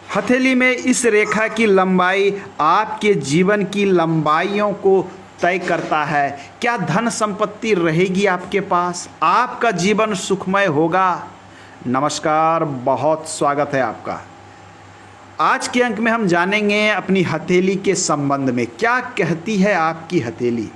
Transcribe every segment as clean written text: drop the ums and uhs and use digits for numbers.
हथेली में इस रेखा की लंबाई आपके जीवन की लंबाइयों को तय करता है। क्या धन संपत्ति रहेगी आपके पास? आपका जीवन सुखमय होगा? नमस्कार, बहुत स्वागत है आपका। आज के अंक में हम जानेंगे अपनी हथेली के संबंध में क्या कहती है आपकी हथेली।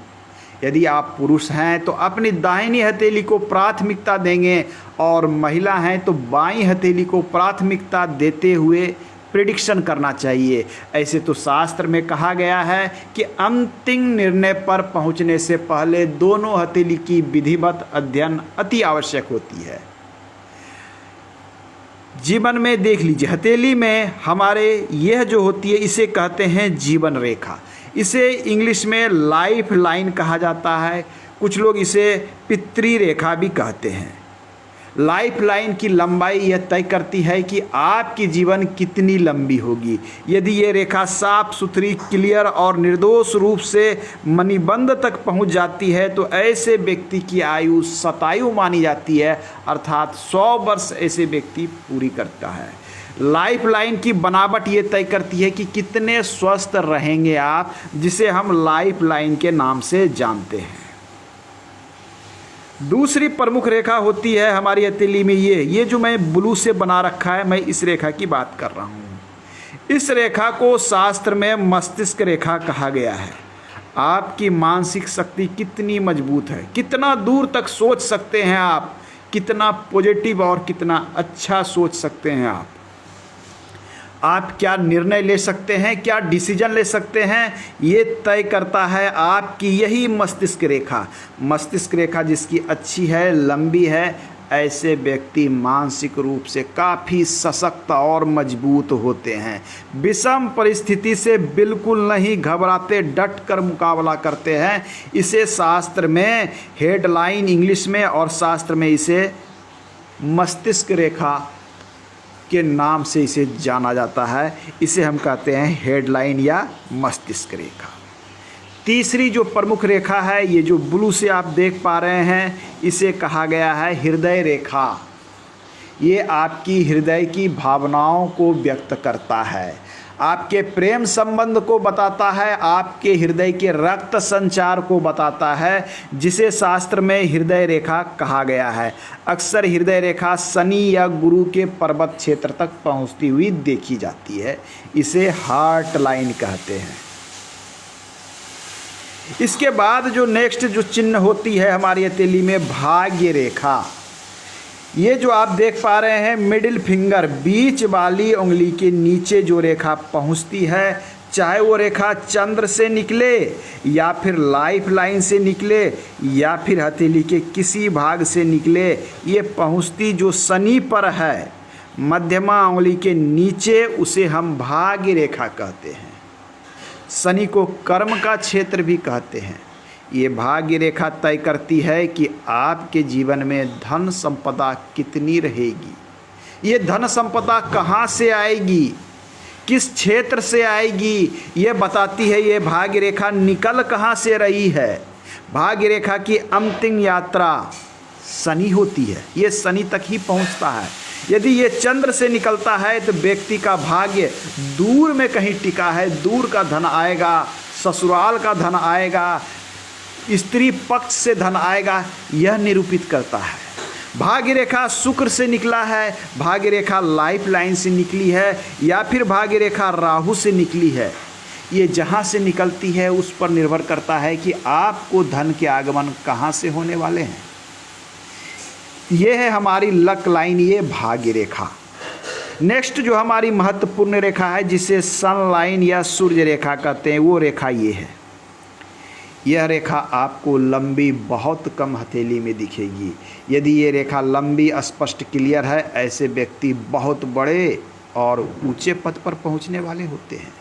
यदि आप पुरुष हैं तो अपनी दाहिनी हथेली को प्राथमिकता देंगे और महिला हैं तो बाईं हथेली को प्राथमिकता देते हुए प्रिडिक्शन करना चाहिए। ऐसे तो शास्त्र में कहा गया है कि अंतिम निर्णय पर पहुंचने से पहले दोनों हथेली की विधिवत अध्ययन अति आवश्यक होती है। जीवन में देख लीजिए, हथेली में हमारे यह जो होती है इसे कहते हैं जीवन रेखा। इसे इंग्लिश में लाइफ लाइन कहा जाता है। कुछ लोग इसे पितृ रेखा भी कहते हैं। लाइफ लाइन की लंबाई यह तय करती है कि आपकी जीवन कितनी लंबी होगी। यदि ये रेखा साफ सुथरी, क्लियर और निर्दोष रूप से मणिबंध तक पहुंच जाती है तो ऐसे व्यक्ति की आयु शतायु मानी जाती है, अर्थात 100 वर्ष ऐसे व्यक्ति पूरी करता है। लाइफ लाइन की बनावट ये तय करती है कि कितने स्वस्थ रहेंगे आप, जिसे हम लाइफ लाइन के नाम से जानते हैं। दूसरी प्रमुख रेखा होती है हमारी हथेली में ये जो मैं ब्लू से बना रखा है, मैं इस रेखा की बात कर रहा हूँ। इस रेखा को शास्त्र में मस्तिष्क रेखा कहा गया है। आपकी मानसिक शक्ति कितनी मजबूत है, कितना दूर तक सोच सकते हैं आप, कितना पॉजिटिव और कितना अच्छा सोच सकते हैं आप क्या निर्णय ले सकते हैं, क्या डिसीजन ले सकते हैं, ये तय करता है आपकी यही मस्तिष्क रेखा। मस्तिष्क रेखा जिसकी अच्छी है, लंबी है, ऐसे व्यक्ति मानसिक रूप से काफ़ी सशक्त और मजबूत होते हैं। विषम परिस्थिति से बिल्कुल नहीं घबराते, डट कर मुकाबला करते हैं। इसे शास्त्र में हेडलाइन इंग्लिश में और शास्त्र में इसे मस्तिष्क रेखा के नाम से इसे जाना जाता है। इसे हम कहते हैं हेडलाइन या मस्तिष्क रेखा। तीसरी जो प्रमुख रेखा है, ये जो ब्लू से आप देख पा रहे हैं, इसे कहा गया है हृदय रेखा। ये आपकी हृदय की भावनाओं को व्यक्त करता है, आपके प्रेम संबंध को बताता है, आपके हृदय के रक्त संचार को बताता है, जिसे शास्त्र में हृदय रेखा कहा गया है। अक्सर हृदय रेखा शनि या गुरु के पर्वत क्षेत्र तक पहुंचती हुई देखी जाती है। इसे हार्ट लाइन कहते हैं। इसके बाद जो नेक्स्ट जो चिन्ह होती है हमारी हथेली में, भाग्य रेखा। ये जो आप देख पा रहे हैं मिडिल फिंगर, बीच वाली उंगली के नीचे जो रेखा पहुंचती है, चाहे वो रेखा चंद्र से निकले या फिर लाइफ लाइन से निकले या फिर हथेली के किसी भाग से निकले, ये पहुंचती जो शनि पर है मध्यमा उंगली के नीचे, उसे हम भाग्य रेखा कहते हैं। शनि को कर्म का क्षेत्र भी कहते हैं। ये भाग्य रेखा तय करती है कि आपके जीवन में धन संपदा कितनी रहेगी, ये धन संपदा कहाँ से आएगी, किस क्षेत्र से आएगी, ये बताती है ये भाग्य रेखा निकल कहाँ से रही है। भाग्य रेखा की अंतिम यात्रा शनि होती है, ये शनि तक ही पहुँचता है। यदि ये चंद्र से निकलता है तो व्यक्ति का भाग्य दूर में कहीं टिका है, दूर का धन आएगा, ससुराल का धन आएगा, स्त्री पक्ष से धन आएगा, यह निरूपित करता है। भाग्य रेखा शुक्र से निकला है, भाग्य रेखा लाइफ लाइन से निकली है या फिर भाग्य रेखा राहु से निकली है, ये जहाँ से निकलती है उस पर निर्भर करता है कि आपको धन के आगमन कहाँ से होने वाले हैं। ये है हमारी लक लाइन, ये भाग्य रेखा। नेक्स्ट जो हमारी महत्वपूर्ण रेखा है जिसे सन लाइन या सूर्य रेखा कहते हैं, वो रेखा ये है। यह रेखा आपको लंबी बहुत कम हथेली में दिखेगी। यदि ये रेखा लंबी, स्पष्ट, क्लियर है, ऐसे व्यक्ति बहुत बड़े और ऊंचे पद पर पहुंचने वाले होते हैं।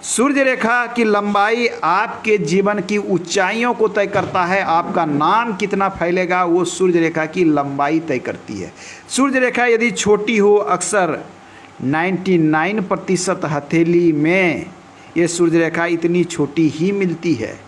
सूर्य रेखा की लंबाई आपके जीवन की ऊंचाइयों को तय करता है। आपका नाम कितना फैलेगा वो सूर्य रेखा की लंबाई तय करती है। सूर्य रेखा यदि छोटी हो, अक्सर 99% हथेली में ये सूर्य रेखा इतनी छोटी ही मिलती है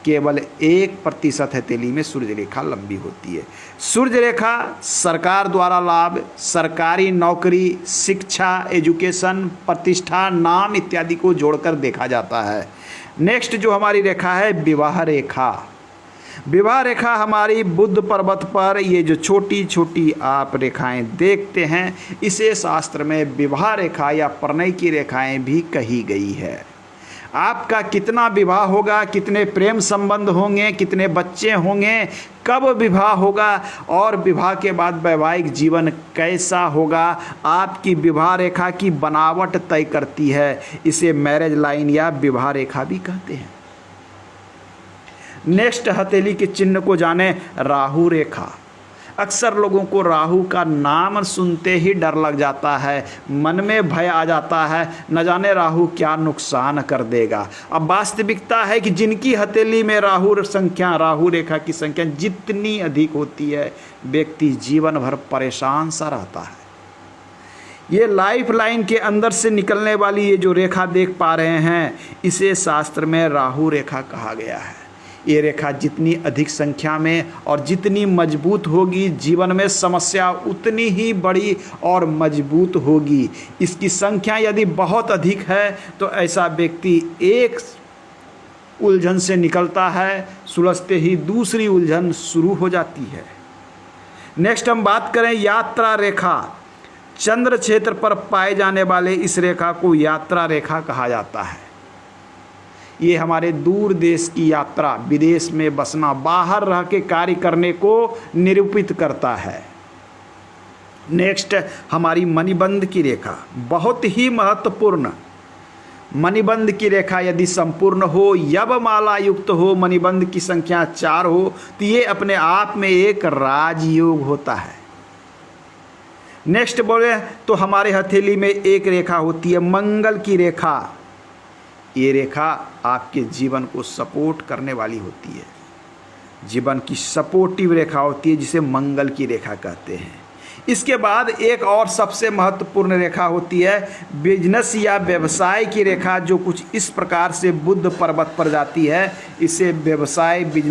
केवल 1% हथेली में सूर्य रेखा लंबी होती है। सूर्य रेखा सरकार द्वारा लाभ, सरकारी नौकरी, शिक्षा, एजुकेशन, प्रतिष्ठा, नाम इत्यादि को जोड़कर देखा जाता है। नेक्स्ट जो हमारी रेखा है विवाह रेखा। विवाह रेखा हमारी बुद्ध पर्वत पर ये जो छोटी छोटी आप रेखाएं देखते हैं, इसे शास्त्र में विवाह रेखा या प्रणय की रेखाएं भी कही गई है। आपका कितना विवाह होगा, कितने प्रेम संबंध होंगे, कितने बच्चे होंगे, कब विवाह होगा और विवाह के बाद वैवाहिक जीवन कैसा होगा, आपकी विवाह रेखा की बनावट तय करती है। इसे मैरिज लाइन या विवाह रेखा भी कहते हैं। नेक्स्ट हथेली के चिन्ह को जाने, राहु रेखा। अक्सर लोगों को राहु का नाम सुनते ही डर लग जाता है, मन में भय आ जाता है, न जाने राहु क्या नुकसान कर देगा। अब वास्तविकता है कि जिनकी हथेली में राहु रेखा की संख्या जितनी अधिक होती है, व्यक्ति जीवन भर परेशान सा रहता है। ये लाइफ लाइन के अंदर से निकलने वाली ये जो रेखा देख पा रहे हैं, इसे शास्त्र में राहु रेखा कहा गया है। ये रेखा जितनी अधिक संख्या में और जितनी मजबूत होगी, जीवन में समस्या उतनी ही बड़ी और मजबूत होगी। इसकी संख्या यदि बहुत अधिक है तो ऐसा व्यक्ति एक उलझन से निकलता है, सुलझते ही दूसरी उलझन शुरू हो जाती है। नेक्स्ट हम बात करें यात्रा रेखा। चंद्र क्षेत्र पर पाए जाने वाले इस रेखा को यात्रा रेखा कहा जाता है। ये हमारे दूर देश की यात्रा, विदेश में बसना, बाहर रह के कार्य करने को निरूपित करता है। नेक्स्ट हमारी मणिबंध की रेखा, बहुत ही महत्वपूर्ण। मणिबंध की रेखा यदि संपूर्ण हो, यवमाला युक्त हो, मणिबंध की संख्या 4 हो, तो ये अपने आप में एक राजयोग होता है। नेक्स्ट बोले तो हमारे हथेली में एक रेखा होती है मंगल की रेखा। ये रेखा आपके जीवन को सपोर्ट करने वाली होती है, जीवन की सपोर्टिव रेखा होती है, जिसे मंगल की रेखा कहते हैं। इसके बाद एक और सबसे महत्वपूर्ण रेखा होती है बिजनेस या व्यवसाय की रेखा, जो कुछ इस प्रकार से बुद्ध पर्वत पर जाती है। इसे व्यवसाय बिजनेस